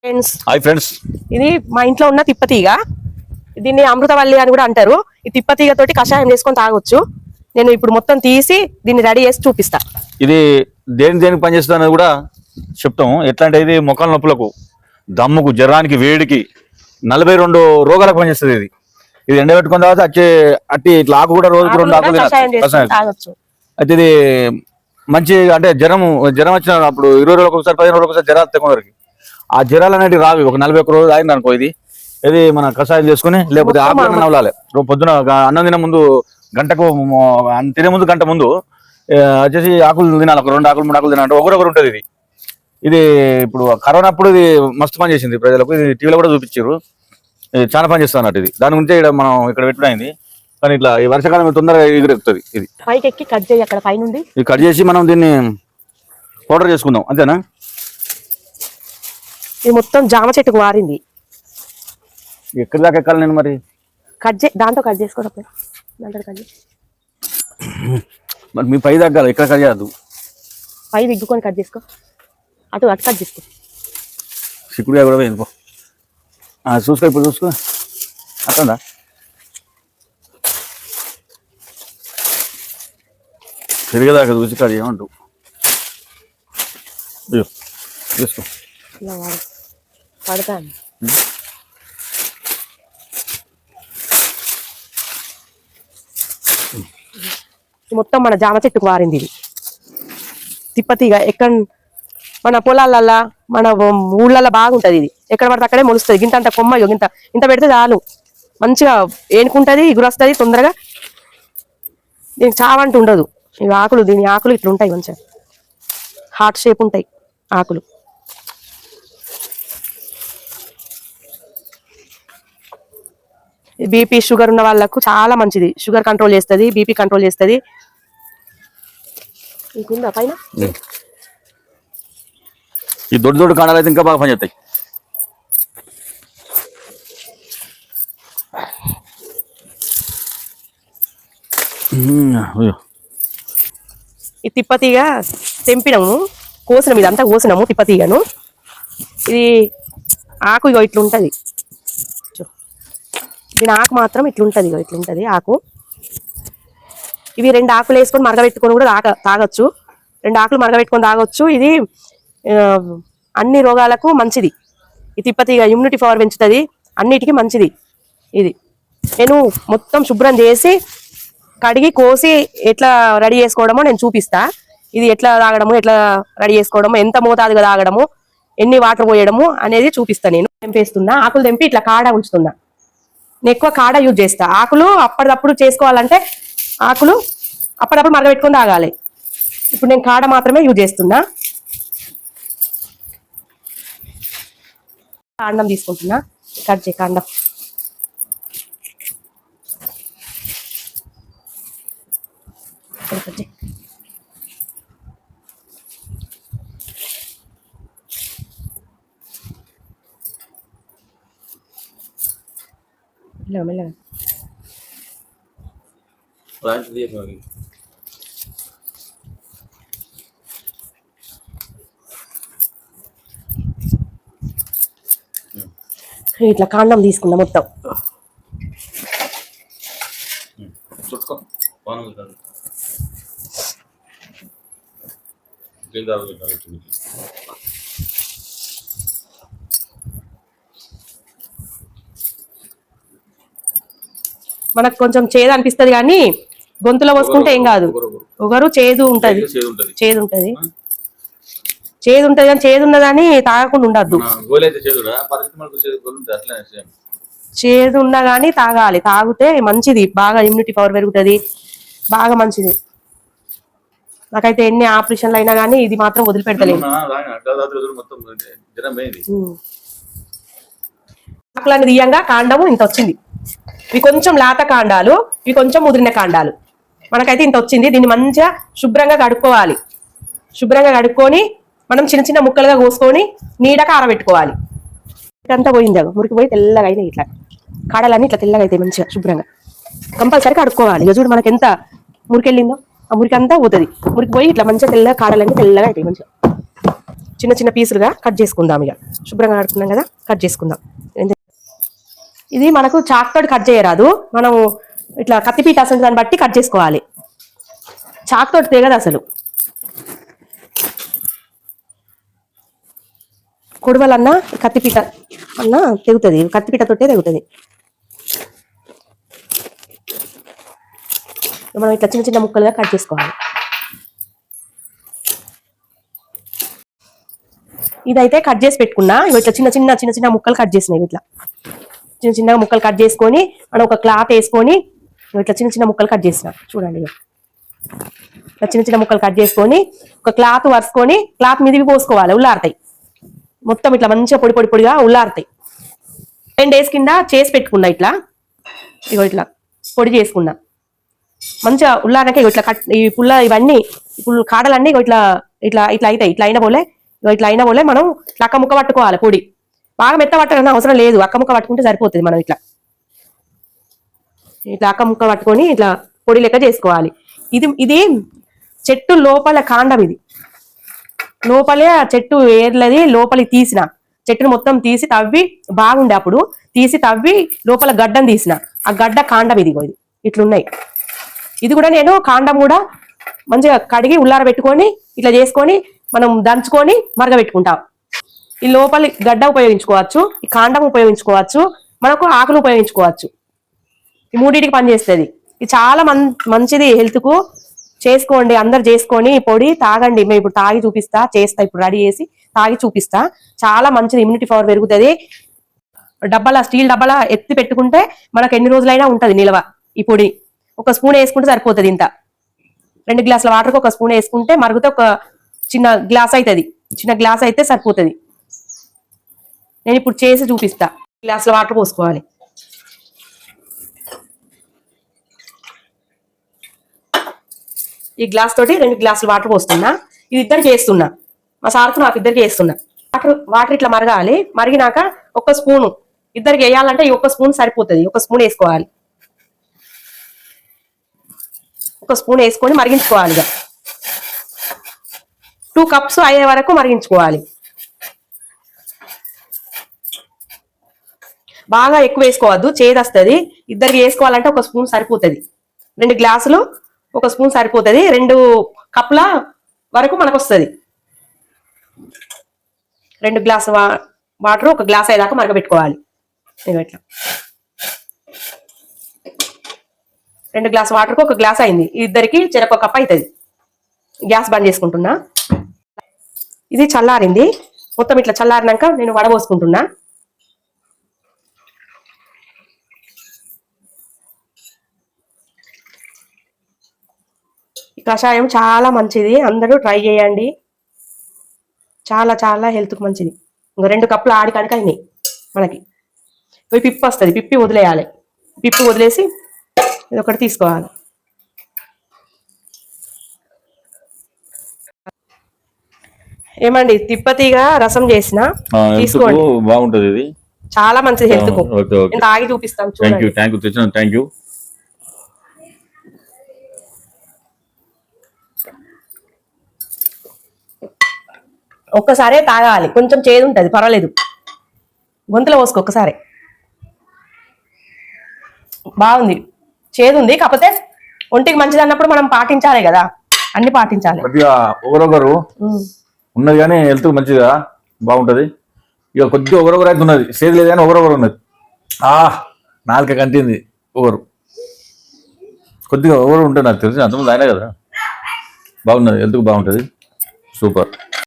Friends hi friends, ఇది మా ఇంట్లో ఉన్న తిప్పతీగ. దీన్ని అమృతవల్లి అని కూడా అంటారు. ఈ తిప్పతీగ తోటి కషాయం చేసుకొని తాగొచ్చు. నేను ఇప్పుడు మొత్తం తీసి దీన్ని రెడీ చేసి చూపిస్తా. ఇది దేనికి పనిచేస్తుంది అనేది కూడా చెప్తాము. ఎట్లా అంటే ఇది మొక్కల నొప్పులకు, దమ్ముకు, జ్వరానికి, వేడికి 42 రోగాలకు పనిచేస్తుంది. ఇది ఇది ఎండబెట్టుకున్న తర్వాత అట్టి ఇట్లా ఆకు కూడా రోజుకు 2 ఆకులు తాగొచ్చు. అయితే ఇది మంచి అంటే జ్వరం వచ్చిన అప్పుడు 20 రోజులకు ఒకసారి 15 రోజులకు ఒకసారి జ్వరాలు తెగరికి ఆ జ్వరాలు అనేవి రావి. ఒక 41 రోజులు ఆగింది అనుకో, ఇది మన కషాయం చేసుకుని లేకపోతే ఆకులను నవ్వాలి. పొద్దున అన్నం తినే ముందు గంటకు తినే ముందు గంట ముందు వచ్చేసి ఆకులు తినాలి. ఒక 2 ఆకులు 3 ఆకులు తినాలంటే ఒకరొకరు ఉంటుంది. ఇది ఇప్పుడు కరోనా అప్పుడు ఇది మస్తు పని చేసింది ప్రజలకు. ఇది టీవీలో కూడా చూపించారు. చాలా పని చేస్తా అన్నట్టు. ఇది దాని గురించి ఇక్కడ మనం ఇక్కడ పెట్టినైంది. కానీ ఇట్లా ఈ వర్షాకాలం తొందరగా ఎగురెక్కుతుంది. ఇది పైకి ఎక్కి కట్ చేయి, అక్కడ పైన ఉంది. ఇది కట్ చేసి మనం దీన్ని పౌడర్ చేసుకుందాం, అంతేనా? ఇది మొత్తం జామ చెట్టుకు మారింది. ఎక్కడి దాకా ఎక్కాలి నేను మరి? దాంతో కట్ చేసుకోవడం, దాంతో కట్ చేసి మరి మీ పై తగ్గాలి, ఎక్కడ కట్ చేయద్దు. పై దిగ్గుకొని కట్ చేసుకో, అటు కట్ చేసుకో. చిక్కుడుగా కూడా పోయింది. చూసుకో, ఇప్పుడు చూసుకో. అట్లా పెరిగేదాకా చూసి కట్ చేయమంటూ తీసుకో. పడతాను. మొత్తం మన జామ చెట్టుకు మారింది. ఇది తిప్పతీగ ఎక్కడ మన పొలాలల్లా మన ఊళ్ళల్లో బాగుంటది. ఇది ఎక్కడ పడితే అక్కడే మొలుస్తుంది. గింత కొమ్మ ఇంత పెడితే చాలు, మంచిగా ఏనుకుంటది, ఎగురొస్తుంది తొందరగా. దీనికి చావంటూ ఉండదు. ఇవి ఆకులు, దీని ఆకులు ఇట్లా ఉంటాయి, మంచిగా హార్ట్ షేప్ ఉంటాయి ఆకులు. బీపీ షుగర్ ఉన్న వాళ్ళకు చాలా మంచిది. షుగర్ కంట్రోల్ చేస్తుంది, బీపీ కంట్రోల్ చేస్తుంది. ఇంకుందా పైన? ఈ దొడ్డు కాండాలు అయితే ఇంకా బాగా పనిచేస్తాయి. ఈ తిప్పతీగ తెంపినాము, కోసినాము. ఇదంతా కోసినాము తిప్పతీగను. ఇది ఆకు ఇగో ఇట్లుంటది. దీని ఆకు మాత్రం ఇట్లుంటది, ఇగో ఇట్లుంటది ఆకు. ఇవి 2 ఆకులు వేసుకొని మరగబెట్టుకొని కూడా తాగొచ్చు. 2 ఆకులు మరగబెట్టుకొని తాగొచ్చు. ఇది అన్ని రోగాలకు మంచిది. ఈ తిప్పతీగ ఇమ్యూనిటీ పవర్ పెంచుతుంది, అన్నిటికీ మంచిది. ఇది నేను మొత్తం శుభ్రం చేసి కడిగి కోసి ఎట్లా రెడీ చేసుకోవడమో నేను చూపిస్తా. ఇది ఎట్లా తాగడము, ఎట్లా రెడీ చేసుకోవడము, ఎంత మోతాదుగా తాగడము, ఎన్ని వాటర్ పోయడము అనేది చూపిస్తా. నేను తెంపేస్తున్నా, ఆకులు తెంపి ఇట్లా కాడ ఉంచుతున్నా. నేను ఎక్కువ కాడ యూజ్ చేస్తా. ఆకులు అప్పటిదప్పుడు చేసుకోవాలంటే ఆకులు అప్పటిదప్పుడు మరగబెట్టుకొని తాగాలి. ఇప్పుడు నేను కాడ మాత్రమే యూజ్ చేస్తున్నా. కాండం తీసుకుంటున్నా, కట్ చేయి కాండం. మెల్లగా ఇట్లా కాండం తీసుకున్నా మొత్తం. మనకు కొంచెం చేదు అనిపిస్తుంది, కానీ గొంతులో పోసుకుంటే ఏం కాదు. ఒకరు చేదు ఉంటది, చేదు ఉంటది కానీ చేదు ఉన్నదని తాగకుండా ఉండద్దు. చేదు ఉన్నా కానీ తాగాలి. తాగితే మంచిది, బాగా ఇమ్యూనిటీ పవర్ పెరుగుతుంది, బాగా మంచిది. నాకైతే ఎన్ని ఆపరేషన్లు అయినా కానీ ఇది మాత్రం వదిలిపెడతలేదు. ఆకులని తీయంగా కాండము ఇంత వచ్చింది. ఇవి కొంచెం లేత కాండాలు, ఇవి కొంచెం ముదిరిన కాండాలు. మనకైతే ఇంత వచ్చింది. దీన్ని మంచిగా శుభ్రంగా కడుక్కోవాలి. శుభ్రంగా కడుక్కొని మనం చిన్న చిన్న ముక్కలుగా కోసుకొని నీడక ఆరబెట్టుకోవాలి. ఇదంతా పోయింది, మురికి పోయి తెల్లగా అయినాయి. ఇట్లా కాడలన్నీ ఇట్లా తెల్లగా అవుతాయి. మంచిగా శుభ్రంగా కంపల్సరీ కడుక్కోవాలి. ఇక చూడు మనకి ఎంత మురికి వెళ్ళిందో, ఆ మురికి అంతా పోతుంది. మురికి పోయి ఇట్లా మంచిగా తెల్లగా కాడలన్నీ తెల్లగా అవుతాయి. మంచిగా చిన్న చిన్న పీసులుగా కట్ చేసుకుందాం. ఇక శుభ్రంగా కడుక్కున్నాం కదా, కట్ చేసుకుందాం. ఇది మనకు చాక్ తోటి కట్ చేయరాదు, మనం ఇట్లా కత్తిపీట అసలు దాన్ని బట్టి కట్ చేసుకోవాలి. చాక్ తోటి తెగదు అసలు. కొడవలన్నా కత్తిపీట అన్నా తెగుతుంది, కత్తిపీట తోటే తెగుతుంది. మనం ఇట్లా చిన్న చిన్న ముక్కలుగా కట్ చేసుకోవాలి. ఇదైతే కట్ చేసి పెట్టుకున్నా. ఇట్లా చిన్న చిన్న చిన్న చిన్న ముక్కలు కట్ చేసినాయి. ఇట్లా చిన్న చిన్న ముక్కలు కట్ చేసుకొని మనం ఒక క్లాత్ వేసుకొని ఇట్లా చిన్న చిన్న ముక్కలు కట్ చేసిన చూడండి. ఇట్లా చిన్న చిన్న ముక్కలు కట్ చేసుకొని ఒక క్లాత్ వరుసుకొని క్లాత్ మీదకి పోసుకోవాలి, ఉల్లారుతాయి. మొత్తం ఇట్లా మంచిగా పొడి పొడి పొడిగా ఉల్లారుతాయి. 10 days కింద చేసి పెట్టుకున్నా. ఇట్లా ఇట్లా పొడి చేసుకున్నా. మంచిగా ఉల్లారకే ఇట్లా కట్ ఈ పుల్ల ఇవన్నీ ఇప్పుడు కాడలన్నీ ఇట్లా ఇట్లా ఇట్లా అవుతాయి. ఇట్లా అయిన పోలే మనం ఇట్లా అక్క ముక్క పట్టుకోవాలి. పొడి బాగా మెత్త పట్టాలన్న అవసరం లేదు, అక్క ముక్క పట్టుకుంటే సరిపోతుంది. మనం ఇట్లా ఇట్లా అక్క ముక్క పట్టుకొని ఇట్లా పొడి లెక్క చేసుకోవాలి. ఇది చెట్టు లోపల కాండం. ఇది లోపలే ఆ చెట్టు ఏర్లది లోపలికి తీసిన చెట్టును మొత్తం తీసి తవ్వి బాగుండే అప్పుడు తీసి తవ్వి లోపల గడ్డం తీసిన ఆ గడ్డ కాండం. ఇది ఇట్లున్నాయి. ఇది కూడా నేను కాండం కూడా మంచిగా కడిగి ఉల్లార పెట్టుకొని ఇట్లా చేసుకొని మనం దంచుకొని మరగబెట్టుకుంటాం. ఈ లోపలి గడ్డ ఉపయోగించుకోవచ్చు, ఈ కాండం ఉపయోగించుకోవచ్చు, మనకు ఆకులు ఉపయోగించుకోవచ్చు. ఈ మూడింటికి పనిచేస్తుంది. ఇది చాలా మంచిది హెల్త్ కు. చేసుకోండి, అందరు చేసుకొని పొడి తాగండి. మేము ఇప్పుడు తాగి చూపిస్తా, చేస్తా, ఇప్పుడు రెడీ చేసి తాగి చూపిస్తా. చాలా మంచిది, ఇమ్యూనిటీ పవర్ పెరుగుతుంది. డబ్బాల స్టీల్ డబ్బాల ఎత్తి పెట్టుకుంటే మనకు ఎన్ని రోజులైనా ఉంటది నిల్వ. ఈ పొడి ఒక స్పూన్ వేసుకుంటే సరిపోతుంది. ఇంత 2 గ్లాసుల వాటర్కి ఒక స్పూన్ వేసుకుంటే మరుగుతే ఒక చిన్న గ్లాస్ అవుతుంది. చిన్న గ్లాస్ అయితే సరిపోతుంది. నేను ఇప్పుడు చేసి చూపిస్తా. గ్లాసుల వాటర్ పోసుకోవాలి. ఈ గ్లాస్ తోటి 2 గ్లాసుల వాటర్ పోస్తున్నా. ఇది ఇద్దరికి వేస్తున్నా, మా సార్కు నాకు ఇద్దరికి వేస్తున్నా. వాటర్ ఇట్లా మరగాలి. మరిగినాక ఒక స్పూను ఇద్దరికి వేయాలంటే ఈ 1 స్పూన్ సరిపోతుంది. 1 స్పూన్ వేసుకోవాలి. 1 స్పూన్ వేసుకొని మరిగించుకోవాలి. 2 కప్స్ అయ్యే వరకు మరిగించుకోవాలి. బాగా ఎక్కువ వేసుకోవద్దు, చేదొస్తుంది. ఇద్దరికి వేసుకోవాలంటే 1 స్పూన్ సరిపోతుంది. 2 గ్లాసులు 1 స్పూన్ సరిపోతుంది. 2 కప్పుల వరకు మనకు వస్తుంది. 2 గ్లాసుల వాటర్ 1 గ్లాస్ అయ్యేదాకా మరగబెట్టుకోవాలి. ఇట్లా 2 గ్లాస్ వాటర్కి 1 గ్లాస్ అయింది. ఇద్దరికి చెరొక కప్ అవుతుంది. గ్యాస్ బంద్ చేసుకుంటున్నా. ఇది చల్లారింది. మొత్తం ఇట్లా చల్లారినాక నేను వడబోసుకుంటున్నా. ఈ కషాయం చాలా మంచిది, అందరూ ట్రై చేయండి. చాలా చాలా హెల్త్కి మంచిది. ఇంకా 2 కప్పులు ఆడికాడికి అయినాయి మనకి. పిప్పి వస్తుంది, పిప్పి వదిలేయాలి. పిప్పి వదిలేసి ఇది ఒకటి తీసుకోవాలి. ఏమండి, తిప్పతిగా రసం చేసిన తీసుకోండి, బాగుంటది. ఇది చాలా మంచిది హెల్త్ కు. నేను తాగి చూపిస్తాను చూడండి. Thank you. ఒక్కసారే తాగాలి, కొంచెం చేదు ఉంటది, పర్వాలేదు. గొంతులో పోసుకో ఒక్కసారి. బాగుంది, చేదు ఉంది, కాకపోతే ఒంటికి మంచిది అన్నప్పుడు మనం పాటించాలి కదా, అన్ని పాటించాలి. కొద్దిగా ఒకరొకరు ఉన్నది కానీ హెల్త్ మంచిగా బాగుంటది. ఇక కొద్దిగా ఒకరొకరు అయితే ఉన్నది, చేదు లేదు కానీ ఒకరొకరు ఉన్నది. నాలుక కంటింది ఒకరు, కొద్దిగా ఒకరు ఉంటుంది. నాకు తెలిసి అంతకుముందు అయినా కదా. బాగున్నది, హెల్త్కు బాగుంటుంది. సూపర్.